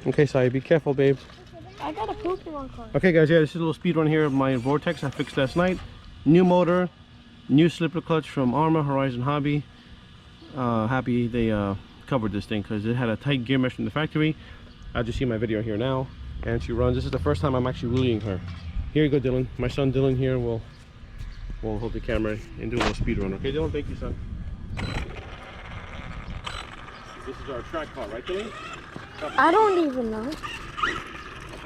Okay, Sai, be careful, babe. I got a Pokemon card. Okay, guys, yeah, this is a little speed run here of my Vortex I fixed last night. New motor, new slipper clutch from Arma Horizon Hobby. Happy they covered this thing because it had a tight gear mesh from the factory. As you see my video here now, and she runs. This is the first time I'm actually wheeling her. Here you go, Dylan. My son Dylan here will hold the camera and do a little speed run. Okay, Dylan, thank you, son. This is our track car, right, Dylan? I don't even know. Okay,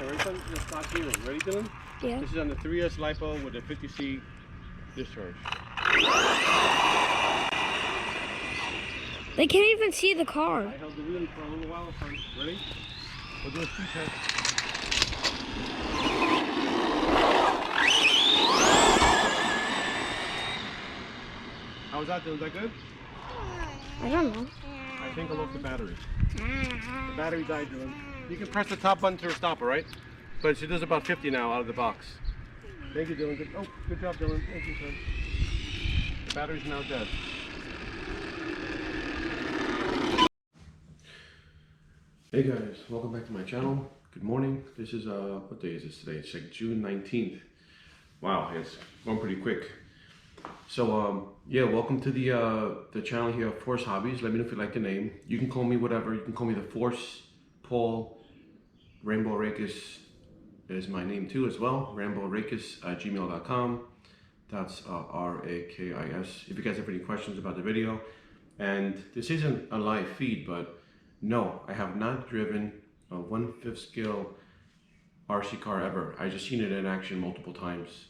ready, son? Let's start Dylan. Ready, Dylan? Yeah. This is on the 3S LiPo with a 50C discharge. They can't even see the car. I held the wheel for a little while, son. Ready? We'll do a speed test. How was that, Dylan? Is that good? I don't know. I think I lost the battery. The battery died, Dylan. You can press the top button to stop, all right? But she does about 50 now out of the box. Thank you, Dylan. Good job, Dylan. Thank you, son. The battery's now dead. Hey guys, welcome back to my channel. Good morning. This is what day is this today? It's like June 19th. Wow, it's going pretty quick. So yeah, welcome to the channel here, Force Hobbies. Let me know if you like the name. You can call me whatever. You can call me the Force, Paul. Rainbow Rakis is my name too as well. RainbowRakis@gmail.com. That's R-A-K-I-S. If you guys have any questions about the video, and this isn't a live feed, but no, I have not driven a 1/5 scale RC car ever. I just seen it in action multiple times,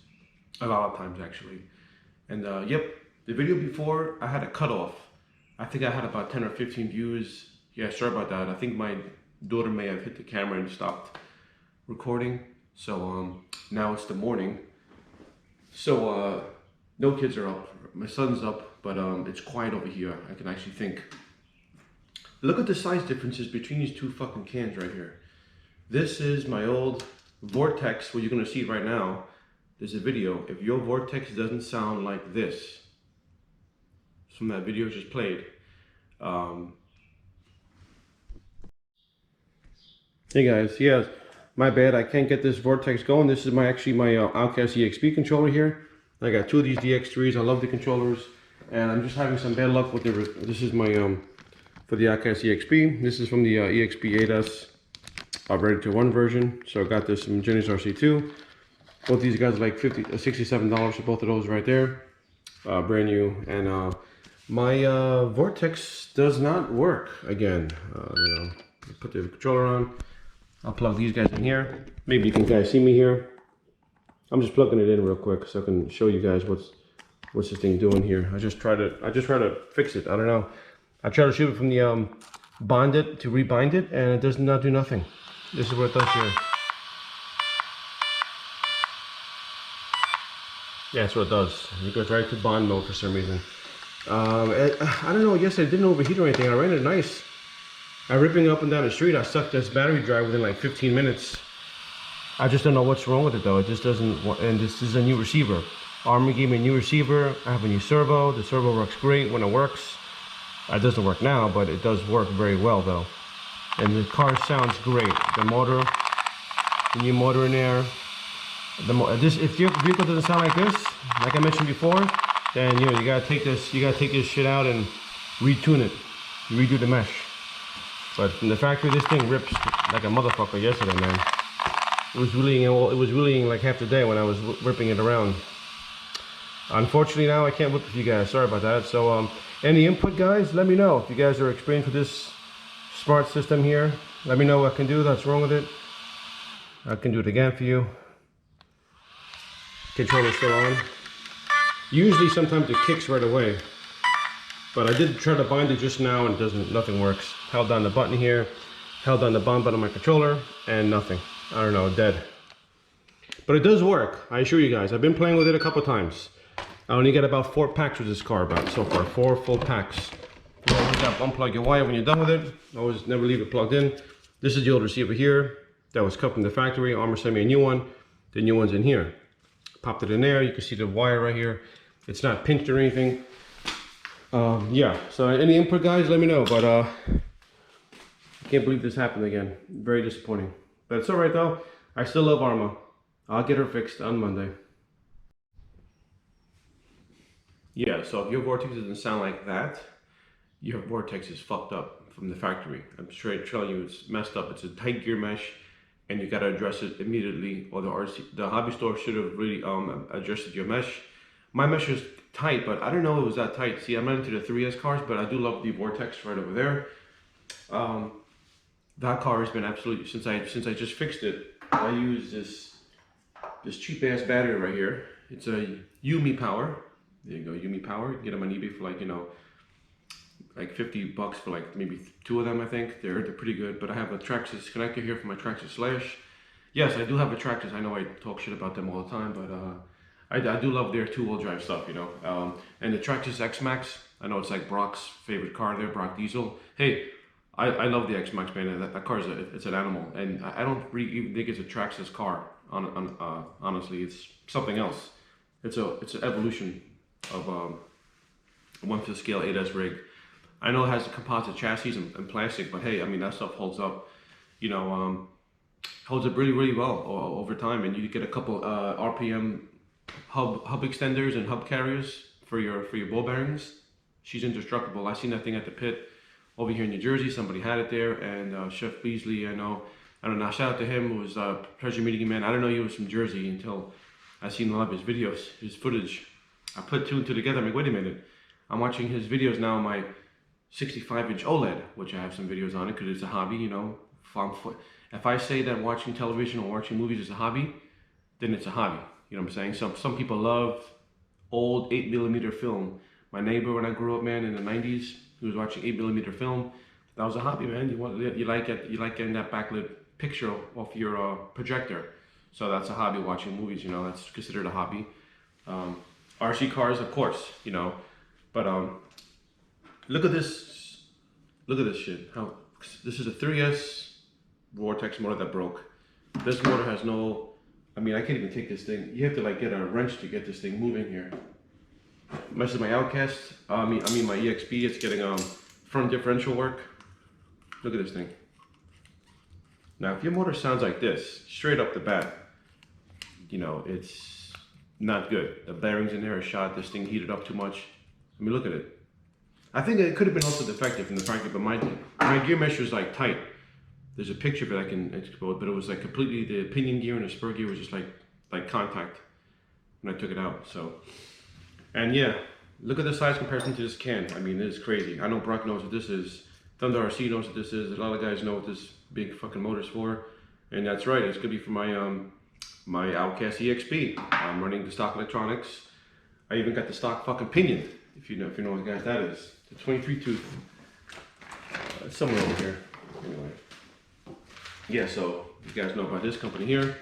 a lot of times actually. And yep, the video before I had a cutoff. I think I had about 10 or 15 views. Yeah, sorry about that. I think my daughter may have hit the camera and stopped recording. So now it's the morning. So no kids are up. My son's up, but it's quiet over here. I can actually think. Look at the size differences between these two fucking cans right here. This is my old Vortex. Well, you're gonna see it right now. There's a video. If your Vortex doesn't sound like this, from that video I just played. Hey guys, yes, my bad. I can't get this Vortex going. This is actually my Outcast EXP controller here. I got two of these DX3s. I love the controllers, and I'm just having some bad luck with the. This is my for the Outcast EXP. This is from the EXP 8S ready to run version. So I got this from Jenny's RC2. Both these guys are like $67 for both of those right there, brand new. And my Vortex does not work again. You know, put the controller on. I'll plug these guys in here. Maybe you can guys see me here. I'm just plugging it in real quick so I can show you guys what's this thing doing here. I just try to fix it. I don't know. I try to shoot it from the bond it to rebind it, and it does not do nothing. This is what it does here. Yeah, that's what it does. It goes right to bond mode for some reason. I don't know. Yes, I didn't overheat or anything. I ran it nice. I'm ripping up and down the street. I sucked this battery dry within like 15 minutes. I just don't know what's wrong with it though. It just doesn't. And this is a new receiver. Arma gave me a new receiver. I have a new servo. The servo works great when it works. It doesn't work now, but it does work very well though. And the car sounds great. The motor, the new motor in there. If your vehicle doesn't sound like this, like I mentioned before, then you gotta take this shit out and retune it, redo the mesh. But from the factory, this thing rips like a motherfucker yesterday, man. It was wheeling like half the day when I was whipping it around. Unfortunately, now I can't whip with you guys. Sorry about that. So, any input, guys? Let me know if you guys are experienced with this smart system here. Let me know what I can do that's wrong with it. I can do it again for you. Controller's still on. Usually, sometimes it kicks right away. But I did try to bind it just now and nothing works. Held down the button here, held down the bond button on my controller, and nothing. I don't know, dead. But it does work, I assure you guys. I've been playing with it a couple times. I only get about 4 packs with this car about so far, 4 full packs. You always got to unplug your wire when you're done with it. Always never leave it plugged in. This is the old receiver here that was cut from the factory. Arma sent me a new one. The new one's in here. Popped it in there. You can see the wire right here. It's not pinched or anything. Yeah, so any input, guys, let me know. But Can't believe this happened again. Very disappointing. But it's alright though. I still love Arma. I'll get her fixed on Monday. Yeah, so if your Vortex doesn't sound like that, your Vortex is fucked up from the factory. I'm straight telling you it's messed up. It's a tight gear mesh and you gotta address it immediately, or the hobby store should have really adjusted your mesh. My mesh was tight, but I don't know it was that tight. See, I'm not into the 3S cars, but I do love the Vortex right over there. That car has been absolutely, since I just fixed it, I use this cheap ass battery right here. It's a Yumi Power. There you go, Yumi Power. You can get them on eBay for like, you know, like $50 for like maybe 2 of them, I think. They're pretty good. But I have a Traxxas connector here for my Traxxas Slash. Yes, I do have a Traxxas. I know I talk shit about them all the time, but I do love their 2-wheel drive stuff, you know. And the Traxxas X-Max, I know it's like Brock's favorite car there, Brock Diesel. Hey, I love the X-Max, man. That car is it's an animal, and I don't really even think it's a Traxxas car. Honestly, it's something else. It's an evolution of a 1/5 scale 8S rig. I know it has a composite chassis and plastic, but hey, I mean that stuff holds up. You know, holds up really well over time, and you get a couple RPM hub extenders and hub carriers for your ball bearings. She's indestructible. I seen that thing at the pit over here in New Jersey. Somebody had it there, and Chef Beasley, I don't know, shout out to him. It was a pleasure meeting him, man. I didn't know he was from Jersey until I seen a lot of his videos, his footage. I put 2 and 2 together. I'm like, wait a minute. I'm watching his videos now on my 65-inch OLED, which I have some videos on it because it's a hobby, you know. If I say that watching television or watching movies is a hobby, then it's a hobby. You know what I'm saying? Some people love old 8mm film. My neighbor, when I grew up, man, in the 90s, he was watching 8mm film. That was a hobby, man. You like getting that backlit picture off your projector. So that's a hobby, watching movies, you know. That's considered a hobby. RC cars, of course, you know. But look at this shit. This is a 3S Vortex motor that broke. This motor has no, I mean, I can't even take this thing. You have to like get a wrench to get this thing moving here. Messes my Outcast. I mean my EXP. It's getting front differential work. Look at this thing. Now, if your motor sounds like this, straight up the bat, you know it's not good. The bearings in there are shot. This thing heated up too much. I mean, look at it. I think it could have been also defective from the factory, but my gear mesh was like tight. There's a picture of it I can expose, but it was like completely, the pinion gear and the spur gear was just like contact when I took it out. So, and yeah, look at the size comparison to this can. I mean, it's crazy. I know Brock knows what this is. Thunder RC knows what this is. A lot of guys know what this big fucking motor's for, and that's right. It's gonna be for my Outcast EXP. I'm running the stock electronics. I even got the stock fucking pinion. If you know what guys that is. The 23 tooth. It's somewhere over here. Anyway. Yeah, so you guys know about this company here.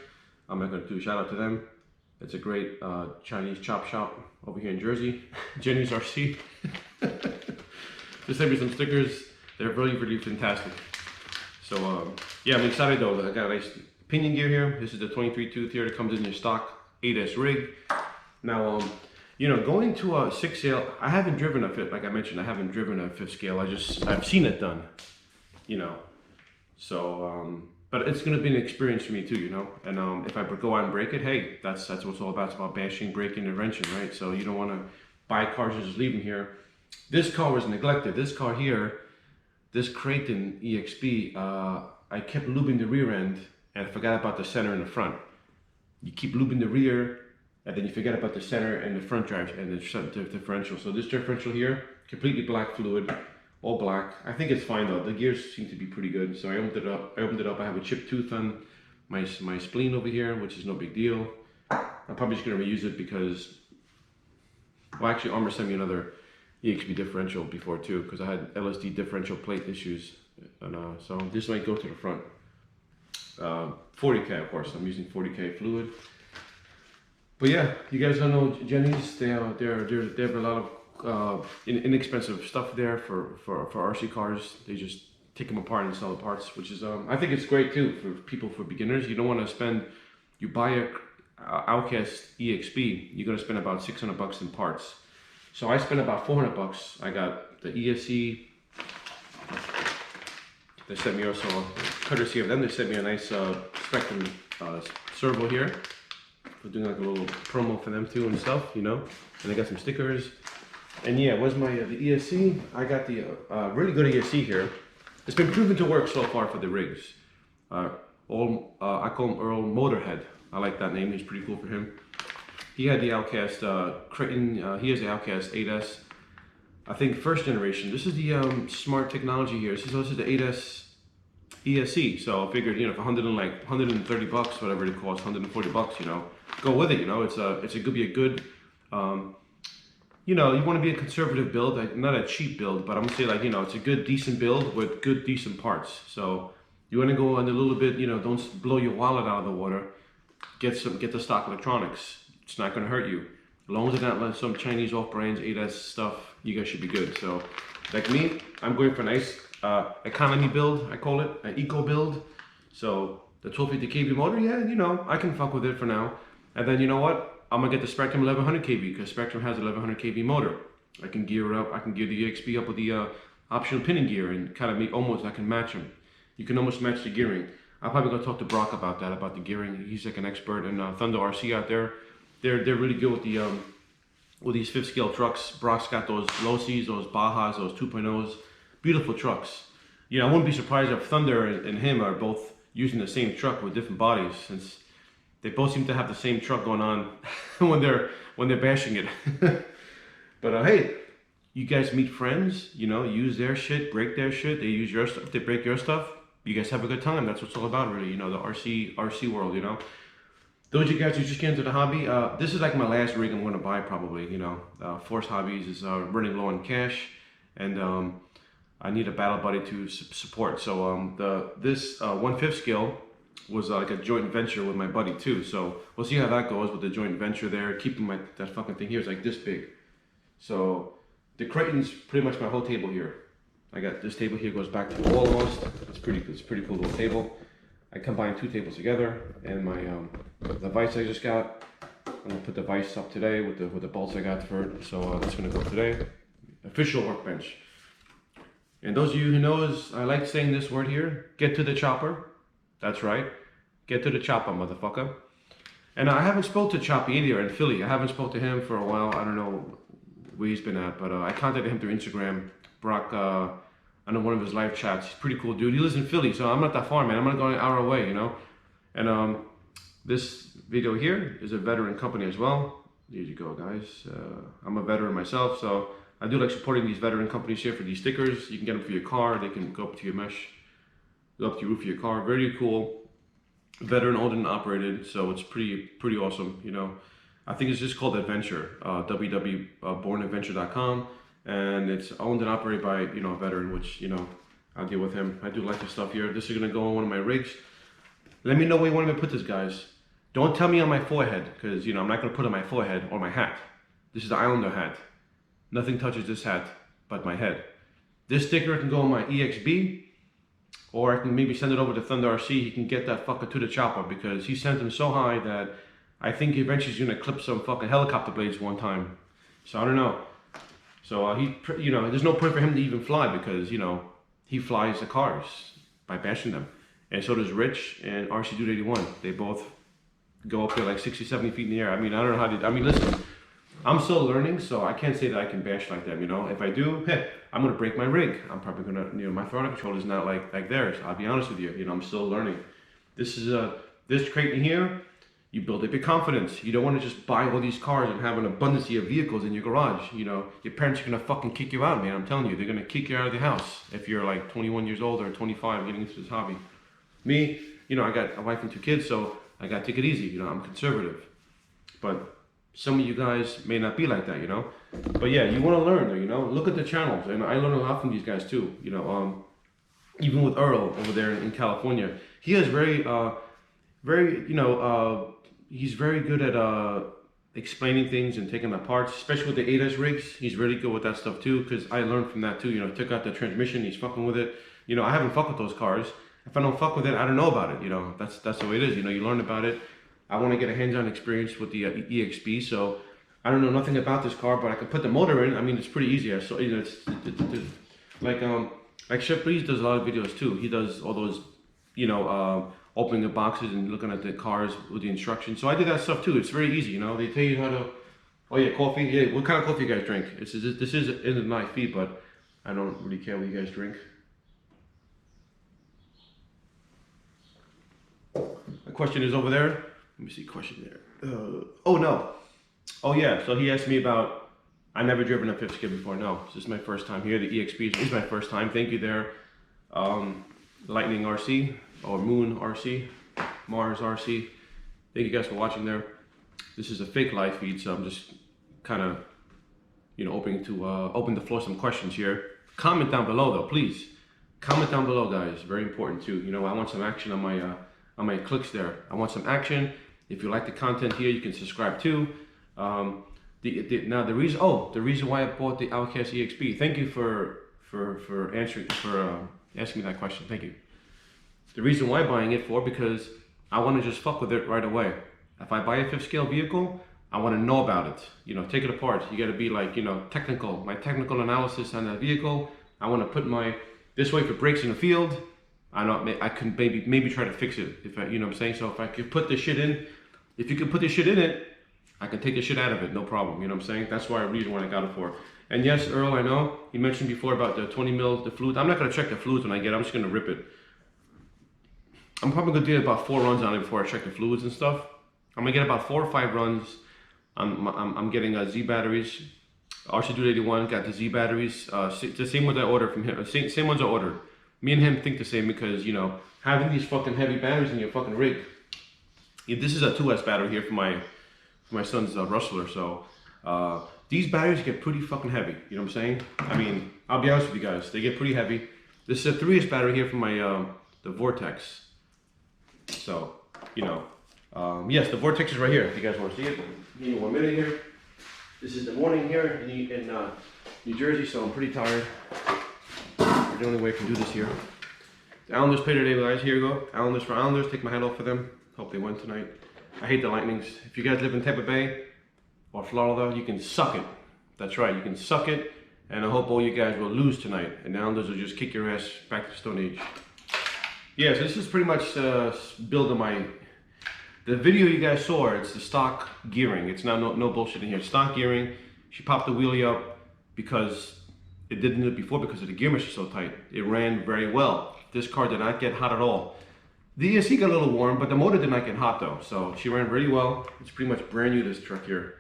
I'm not gonna do a shout out to them. It's a great Chinese chop shop over here in Jersey. Jenny's RC. Just sent me some stickers. They're really fantastic. So yeah, I'm excited though. I got a nice pinion gear here. This is the 23 tooth here that comes in your stock 8S rig. Now you know, going to a 6 scale, I haven't driven a 5th, like I mentioned, I haven't driven a 5th scale. I've seen it done, you know. So, but it's gonna be an experience for me too, you know. And if I go out and break it, hey, that's what it's all about. It's about bashing, breaking, and wrenching, right? So you don't want to buy cars and just leave them here. This car was neglected. This car here, this Creighton EXP, I kept lubing the rear end and I forgot about the center and the front. You keep lubing the rear, and then you forget about the center and the front drive and the differential. So this differential here, completely black fluid, all black. I think it's fine though. The gears seem to be pretty good. So I opened it up. I have a chipped tooth on my spleen over here, which is no big deal. I'm probably just gonna reuse it because, well, actually Armor sent me another EXP differential before too, because I had LSD differential plate issues. And so this might go to the front. 40K, of course. I'm using 40K fluid. But yeah, you guys don't know Jenny's. They have a lot of inexpensive stuff there for RC cars. They just take them apart and sell the parts, which is I think it's great too for beginners. You don't want to spend. You buy a Outcast EXP, you're gonna spend about $600 in parts. So I spent about $400. I got the ESC They sent me also, courtesy of them, they sent me a nice Spectrum servo here. We're doing like a little promo for them too and stuff, you know. And they got some stickers. And yeah, where's my the ESC? I got the really good ESC here. It's been proven to work so far for the rigs. I call him Earl Motorhead. I like that name. He's pretty cool for him. He had the Outcast Creighton. He has the Outcast 8S. I think first generation. This is the smart technology here. This is the 8S ESC. So I figured, you know, for 130 bucks, whatever it costs, 140 bucks, you know, go with it. You know, it's could be a good. You know, you want to be a conservative build, like, not a cheap build, but I'm gonna say, like, you know, it's a good, decent build with good, decent parts. So you want to go on a little bit, you know, don't blow your wallet out of the water. Get the stock electronics. It's not gonna hurt you. As long as it's not like some Chinese off-brands 8S stuff, you guys should be good. So, like me, I'm going for a nice economy build. I call it an eco build. So the 1250 kV motor, yeah, you know, I can fuck with it for now. And then you know what? I'm gonna get the Spectrum 1100 kV because Spectrum has 1100 kV motor. I can gear it up. I can gear the EXP up with the optional pinning gear and kind of make almost, I can match them. You can almost match the gearing. I'm probably gonna talk to Brock about that, about the gearing. He's like an expert, and Thunder RC out there. They're really good with the with these 5th scale trucks. Brock's got those Losis, those Bajas, those 2.0s. Beautiful trucks. You know, I wouldn't be surprised if Thunder and him are both using the same truck with different bodies, since they both seem to have the same truck going on when they're bashing it. But hey, you guys meet friends, you know, use their shit, break their shit. They use your stuff, they break your stuff. You guys have a good time. That's what it's all about, really. You know, the RC world. You know, those of you guys who just get into the hobby, this is like my last rig I'm going to buy probably. You know, Force Hobbies is running low on cash, and I need a battle buddy to support. So this 1/5 scale was like a joint venture with my buddy too. So we'll see how that goes with the joint venture there. Keeping that fucking thing here is like this big. So the Creighton's pretty much my whole table here. I got this table here, goes back to the wall almost. It's pretty cool little table. I combined 2 tables together, and my the vise I just got. I'm gonna put the vise up today with the bolts I got for it. So that's gonna go today. Official workbench. And those of you who knows, I like saying this word here. Get to the chopper. That's right. Get to the chopper, motherfucker. And I haven't spoke to Choppy either in Philly. I haven't spoke to him for a while. I don't know where he's been at, but I contacted him through Instagram. Brock, I know one of his live chats. He's a pretty cool dude. He lives in Philly, so I'm not that far, man. I'm gonna go an hour away, you know. And this video here is a veteran company as well. Here you go, guys. I'm a veteran myself, so I do like supporting these veteran companies here for these stickers. You can get them for your car. They can go up to your mesh, go up to your roof of your car. Very cool. Veteran owned and operated, so it's pretty awesome, you know. I think it's just called Adventure, www.bornadventure.com, and it's owned and operated by, you know, a veteran, which, you know, I'll deal with him. I do like this stuff here. This is gonna go on one of my rigs. Let me know where you want me to put this, guys. Don't tell me on my forehead, because, you know, I'm not gonna put it on my forehead or my hat. This is the Islander hat. Nothing touches this hat but my head. This sticker can go on my EXB, or I can maybe send it over to Thunder RC. He can get that fucker to the chopper, because he sent him so high that I think eventually he's gonna clip some fucking helicopter blades one time. So I don't know. So you know, there's no point for him to even fly, because, you know, he flies the cars by bashing them. And so does Rich and RC Dude 81. They both go up there like 60, 70 feet in the air. I mean, I don't know how to, I mean, listen, I'm still learning, so I can't say that I can bash like them, you know. If I do, I'm gonna break my rig. I'm probably gonna, you know, my throttle control is not like theirs. I'll be honest with you, you know, I'm still learning. This is this Creighton here, you build up your confidence. You don't want to just buy all these cars and have an abundance of vehicles in your garage. You know, your parents are gonna fucking kick you out, man. I'm telling you, they're gonna kick you out of the house if you're like 21 years old or 25 getting into this hobby. Me, you know, I got a wife and 2 kids, so I gotta take it easy. You know, I'm conservative, but some of you guys may not be like that, you know. But yeah, you want to learn, you know. Look at the channels, and I learn a lot from these guys too. You know, even with Earl over there in California, he is very, you know, he's very good at explaining things and taking them apart, especially with the 8S rigs. He's really good with that stuff too, because I learned from that too. You know, took out the transmission, he's fucking with it. You know, I haven't fucked with those cars. If I don't fuck with it, I don't know about it. You know, that's the way it is. You know, you learn about it. I want to get a hands-on experience with the EXP, so I don't know nothing about this car, but I can put the motor in. I mean, it's pretty easy. So, you know, it's like Like Chef Breeze does a lot of videos too. He does all those, opening the boxes and looking at the cars with the instructions. So I did that stuff too. It's very easy, They tell you how to. Oh yeah, coffee. Yeah, what kind of coffee you guys drink? This isn't my feed, but I don't really care what you guys drink. The question is over there. Let me see. Question there. Oh no. Oh yeah. So he asked me about. I never driven a fifth skill before. No, this is my first time here. The EXP is my first time. Thank you there, Lightning RC or Moon RC, Mars RC. Thank you guys for watching there. This is a fake live feed, so I'm just kind of, open the floor some questions here. Comment down below though, please. Comment down below, guys. Very important too. I want some action on my clicks there. I want some action. If you like the content here, you can subscribe too. The reason why I bought the Outcast EXP. Thank you for asking me that question. Thank you. The reason why I'm buying it because I want to just fuck with it right away. If I buy a fifth scale vehicle, I want to know about it. Take it apart. You got to be like, technical. My technical analysis on that vehicle. I want to put this way for brakes in the field. I can maybe try to fix it if I, what I'm saying. So if I could put this shit in, if you could put this shit in it, I can take the shit out of it, no problem. You know what I'm saying? That's why the reason why I got it for. And yes, Earl, I know you mentioned before about the 20 mil, the fluid. I'm not gonna check the fluids when I get it. I'm just gonna rip it. I'm probably gonna do about 4 runs on it before I check the fluids and stuff. I'm gonna get about 4 or 5 runs. I'm getting Z batteries. RC Dude 81 got the Z batteries. The same ones I ordered from him. Same ones I ordered. Me and him think the same because having these fucking heavy batteries in your fucking rig. This is a 2S battery here for my son's Rustler, so these batteries get pretty fucking heavy, you know what I'm saying? I mean, I'll be honest with you guys, they get pretty heavy. This is a 3S battery here from my the Vortex. So, yes, the Vortex is right here. If you guys want to see it, give me 1 minute here. This is the morning here in New Jersey, so I'm pretty tired. The only way I can do this here. The Islanders play today, guys. Here you go. Islanders for Islanders. Take my hat off for them. Hope they win tonight. I hate the Lightnings. If you guys live in Tampa Bay or Florida, you can suck it. That's right, you can suck it. And I hope all you guys will lose tonight. And the Islanders will just kick your ass back to the Stone Age. Yeah, so this is pretty much building the video you guys saw. It's the stock gearing. It's not no bullshit in here. Stock gearing. She popped the wheelie up because it didn't do it before because of the gear mesh is so tight. It ran very well. This car did not get hot at all. The ESC got a little warm, but the motor did not get hot though. So she ran really well. It's pretty much brand new, this truck here.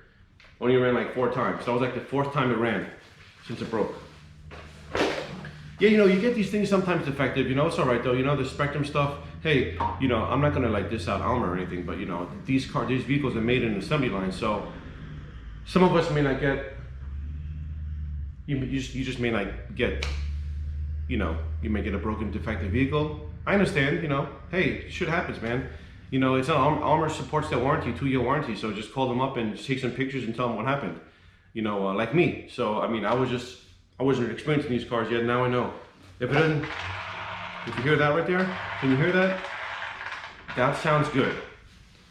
Only ran like 4 times. That was like the 4th time it ran since it broke. Yeah, you get these things sometimes defective. It's all right though. The Spectrum stuff. Hey, I'm not gonna like diss out Almer or anything, but these vehicles are made in an assembly line. So some of us may not get. You just may not get. You may get a broken, defective vehicle. I understand, hey, shit happens, man. It's not Armor supports their warranty, 2-year warranty, so just call them up and take some pictures and tell them what happened. Like me. So, I mean, I wasn't experienced in these cars yet, now I know. If you hear that right there, can you hear that? That sounds good.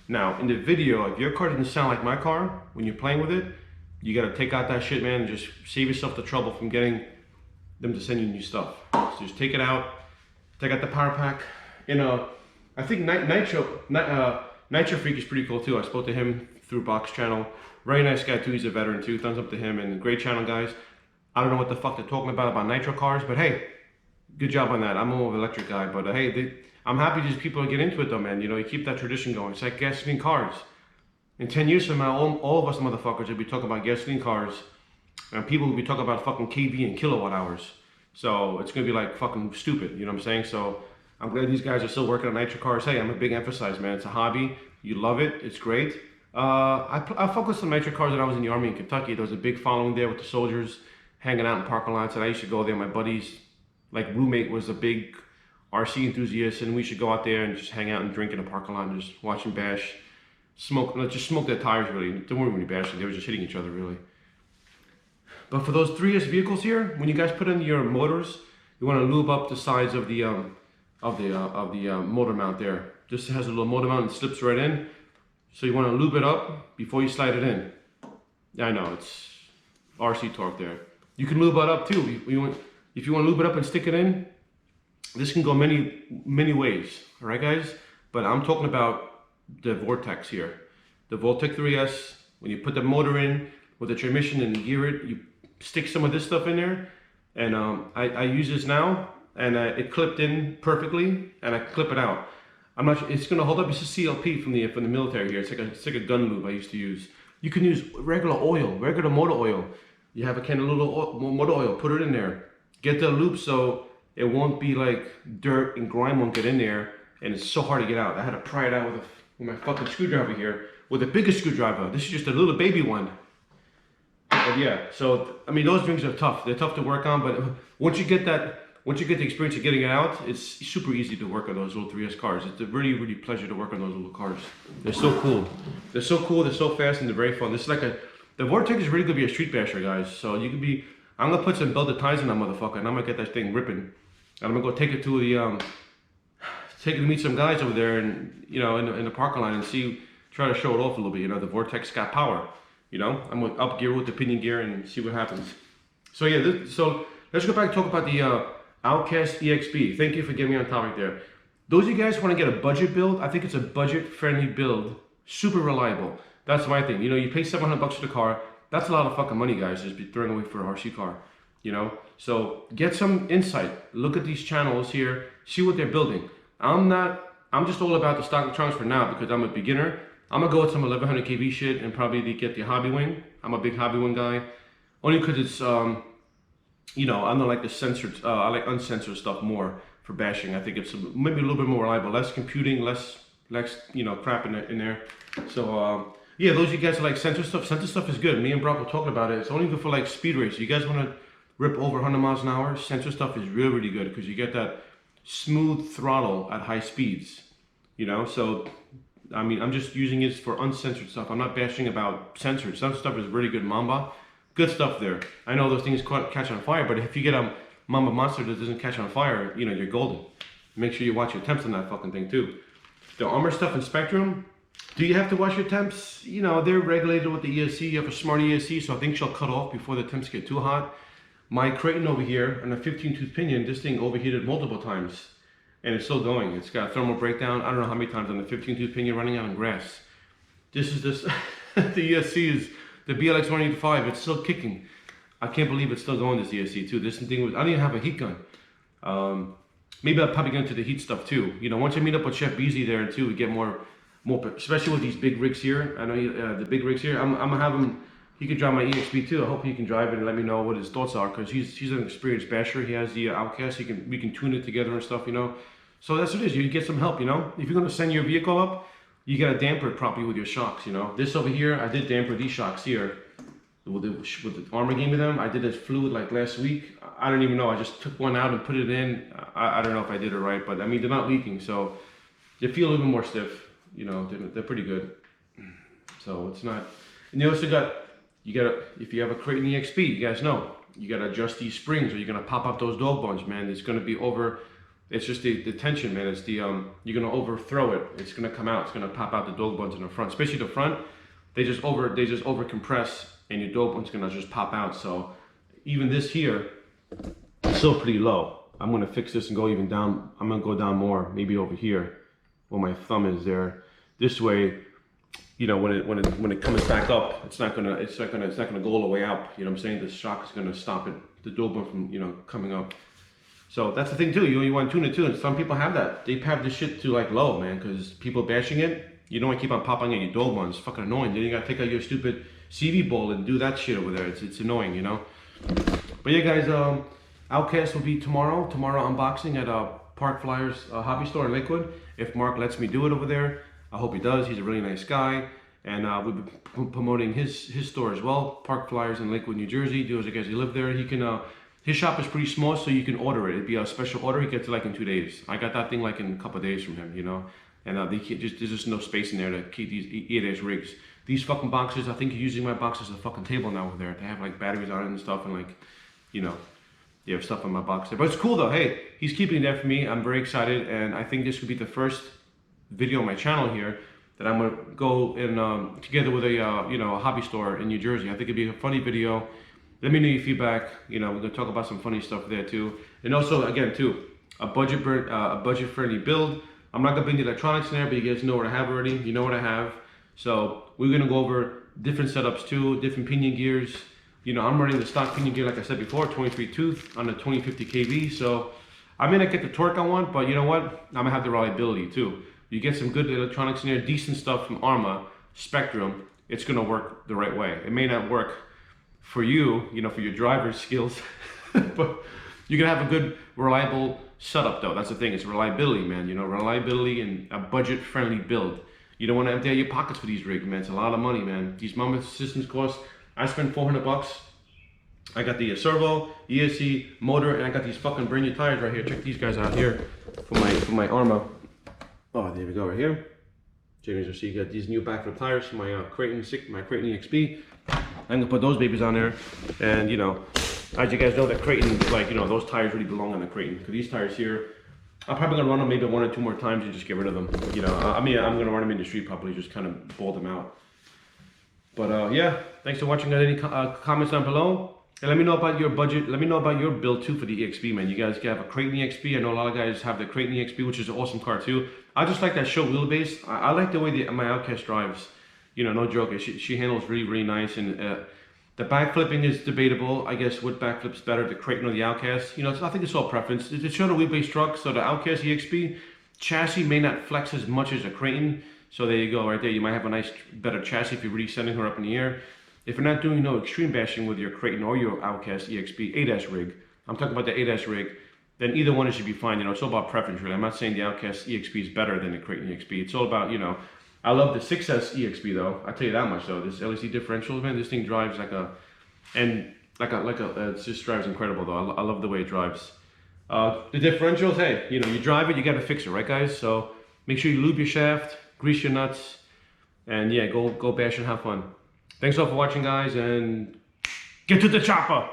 Now, in the video, if your car doesn't sound like my car, when you're playing with it, you gotta take out that shit, man, and just save yourself the trouble from getting them to send you new stuff. So just take it out. Take out the power pack. I think Nitro Freak is pretty cool too. I spoke to him through Box Channel. Very nice guy too. He's a veteran too. Thumbs up to him and great channel, guys. I don't know what the fuck they're talking about nitro cars, but hey, good job on that. I'm more of an electric guy, but hey, I'm happy these people get into it though, man. You keep that tradition going. It's like gasoline cars. In 10 years from now, all of us motherfuckers will be talking about gasoline cars, and people will be talking about fucking kV and kilowatt hours. So it's gonna be like fucking stupid, you know what I'm saying? So I'm glad these guys are still working on nitro cars. Hey, I'm a big emphasize, man. It's a hobby. You love it. It's great. I focused on nitro cars when I was in the Army in Kentucky. There was a big following there with the soldiers hanging out in parking lots, and I used to go there. My buddy's roommate was a big RC enthusiast, and we should go out there and just hang out and drink in a parking lot and just watch them bash, just smoke their tires. Really, they weren't really bashing; they were just hitting each other, really. But for those 3S vehicles here, when you guys put in your motors, you want to lube up the sides of the motor mount there. Just has a little motor mount and slips right in. So you want to lube it up before you slide it in. Yeah, I know, it's RC torque there. You can lube that up too. You if you want to lube it up and stick it in, this can go many ways. All right, guys. But I'm talking about the Vortex here, the Voltec 3S. When you put the motor in with the transmission and gear it, you stick some of this stuff in there, and I use this now, and it clipped in perfectly, and I clip it out. I'm not sure, it's gonna hold up. It's a CLP from the military here. It's like a gun lube I used to use. You can use regular oil, regular motor oil. You have a can of little motor oil, put it in there. Get the loop so it won't be like dirt and grime won't get in there, and it's so hard to get out. I had to pry it out with my fucking screwdriver here, with the biggest screwdriver. This is just a little baby one. But yeah, so I mean those rings are tough. They're tough to work on, but once you get the experience of getting it out, it's super easy to work on those little 3S cars. It's a really pleasure to work on those little cars. They're so cool. They're so cool. They're so fast and they're very fun. This is like the Vortex is really gonna be a street basher, guys. So you could be. I'm gonna put some belted tires in that motherfucker, and I'm gonna get that thing ripping. And I'm gonna go take it to the take it to meet some guys over there, and in the parking lot, and try to show it off a little bit. The Vortex got power. I'm gonna up gear with the pinion gear and see what happens. So yeah, so let's go back and talk about the Outcast EXP. Thank you for getting me on topic there. Those of you guys want to get a budget build, I think it's a budget-friendly build, super reliable. That's my thing. You pay $700 for the car. That's a lot of fucking money, guys, just be throwing away for a RC car. So get some insight. Look at these channels here. See what they're building. I'm just all about the stock electronics for now because I'm a beginner. I'm gonna go with some 1100 kV shit and probably get the Hobbywing. I'm a big Hobbywing guy, only because it's I don't like the censored. I like uncensored stuff more for bashing. I think it's maybe a little bit more reliable, less computing, less crap in there. So yeah, those of you guys that like censor stuff. Censor stuff is good. Me and Brock were talking about it. It's only good for like speed race. You guys want to rip over 100 miles an hour? Censor stuff is really good because you get that smooth throttle at high speeds. So. I mean, I'm just using it for uncensored stuff. I'm not bashing about censored. Some stuff is really good Mamba. Good stuff there. I know those things catch on fire, but if you get a Mamba Monster that doesn't catch on fire, you're golden. Make sure you watch your temps on that fucking thing too. The Armor stuff in Spectrum, do you have to watch your temps? They're regulated with the ESC. You have a smart ESC, so I think she'll cut off before the temps get too hot. My Creighton over here, on a 15-tooth pinion, this thing overheated multiple times. And it's still going. It's got a thermal breakdown. I don't know how many times on the 15-tooth pinion running out on grass. The ESC is the BLX 185. It's still kicking. I can't believe it's still going, this ESC too. This thing I don't even have a heat gun. Maybe I'll probably get into the heat stuff too. Once I meet up with Chef Beezy there too, we get more, especially with these big rigs here. I know the big rigs here. I'm gonna have him. He can drive my EXP too. I hope he can drive it and let me know what his thoughts are because he's an experienced basher. He has the Outcast. We can tune it together and stuff. So that's what it is. You get some help. If you're gonna send your vehicle up, you gotta damper it properly with your shocks. This over here, I did damper these shocks here with the Armor gave me them. I did this fluid like last week. I don't even know. I just took one out and put it in. I don't know if I did it right, but I mean they're not leaking, so they feel a little bit more stiff. They're pretty good. So it's not. And you also got. If you have a Creighton EXP, you guys know, you gotta adjust these springs or you're gonna pop up those dog bones, man. It's gonna be it's just the tension, man. It's you're gonna overthrow it. It's gonna come out. It's gonna pop out the dog bones in the front, especially the front. They just over compress and your dog bone's gonna just pop out. So even this here, it's still pretty low. I'm gonna fix this and go even down. I'm gonna go down more, maybe over here where my thumb is there. This way, when it comes back up, it's not gonna go all the way up. You know what I'm saying? The shock is gonna stop it, the dog bone from coming up. So that's the thing too. You want to tune it too, and some people have that. They have this shit to like low, man, because people bashing it. You don't want to keep on popping at your dog bone. It's fucking annoying. Then you gotta take out your stupid CV bowl and do that shit over there. It's annoying, But yeah, guys, Outcast will be tomorrow. Tomorrow unboxing at Park Flyers hobby store in Lakewood. If Mark lets me do it over there. I hope he does. He's a really nice guy, and we've been promoting his store as well. Park Flyers in Lakewood, New Jersey. Those of you guys who live there, he can. His shop is pretty small, so you can order it. It'd be a special order. He gets it like in 2 days. I got that thing like in a couple of days from him, And there's just no space in there to keep these 8-inch rigs. These fucking boxes, I think you're using my box as a fucking table now over there. They have like batteries on it and stuff, and like, you have stuff on my box there. But it's cool though. Hey, he's keeping it there for me. I'm very excited, and I think this could be the first video on my channel here that I'm gonna go in together with a a hobby store in New Jersey. I think it'd be a funny video. Let me know your feedback. You know, we're gonna talk about some funny stuff there too. And also, again, too, a budget-friendly build. I'm not gonna bring the electronics in there, but you guys know what I have already. You know what I have. So we're gonna go over different setups too, different pinion gears. You know, I'm running the stock pinion gear, like I said before, 23 tooth on a 2050 kV. So I may not get the torque I want, but you know what? I'm gonna have the reliability too. You get some good electronics in there, decent stuff from Arma, Spectrum, it's gonna work the right way. It may not work for you, you know, for your driver's skills, but you're gonna have a good, reliable setup though. That's the thing, it's reliability, man. You know, reliability and a budget-friendly build. You don't wanna empty out your pockets for these rigs, man. It's a lot of money, man. These Mamba systems cost, I spent 400 bucks. I got the servo, ESC, motor, and I got these fucking brand new tires right here. Check these guys out here for my Arma. Oh, there we go, right here. So you guys see, you got these new backflip tires for my Creighton EXP. I'm gonna put those babies on there, and you know, as you guys know, that Creighton, like, you know, those tires really belong on the Creighton. Cause these tires here, I'm probably gonna run them maybe 1 or 2 more times and just get rid of them. You know, I mean, I'm gonna run them in the street probably, just kind of bolt them out. But yeah, thanks for watching. Got any comments down below? And let me know about your budget. Let me know about your build too for the EXP, man. You guys have a Creighton EXP. I know a lot of guys have the Creighton EXP, which is an awesome car too. I just like that show wheelbase. I like the way my Outcast drives. You know, no joke. She handles really nice. And the backflipping is debatable. I guess what backflips better, the Creighton or the Outcast? You know, I think it's all preference. It's showing a wheelbase truck, so the Outcast EXP chassis may not flex as much as a Creighton. So there you go, right there. You might have a nice, better chassis if you're really sending her up in the air. If you're not doing no extreme bashing with your Creighton or your Outcast EXP 8S rig, I'm talking about the 8S rig, then either one should be fine. You know, it's all about preference, really. I'm not saying the Outcast EXP is better than the Creighton EXP. It's all about, you know, I love the 6S EXP though. I tell you that much though. This LEC differentials, man, this thing drives like a, it just drives incredible though. I love the way it drives. The differentials, hey, you know, you drive it, you gotta fix it, right guys? So make sure you lube your shaft, grease your nuts, and yeah, go bash and have fun. Thanks all for watching, guys, and get to the chopper!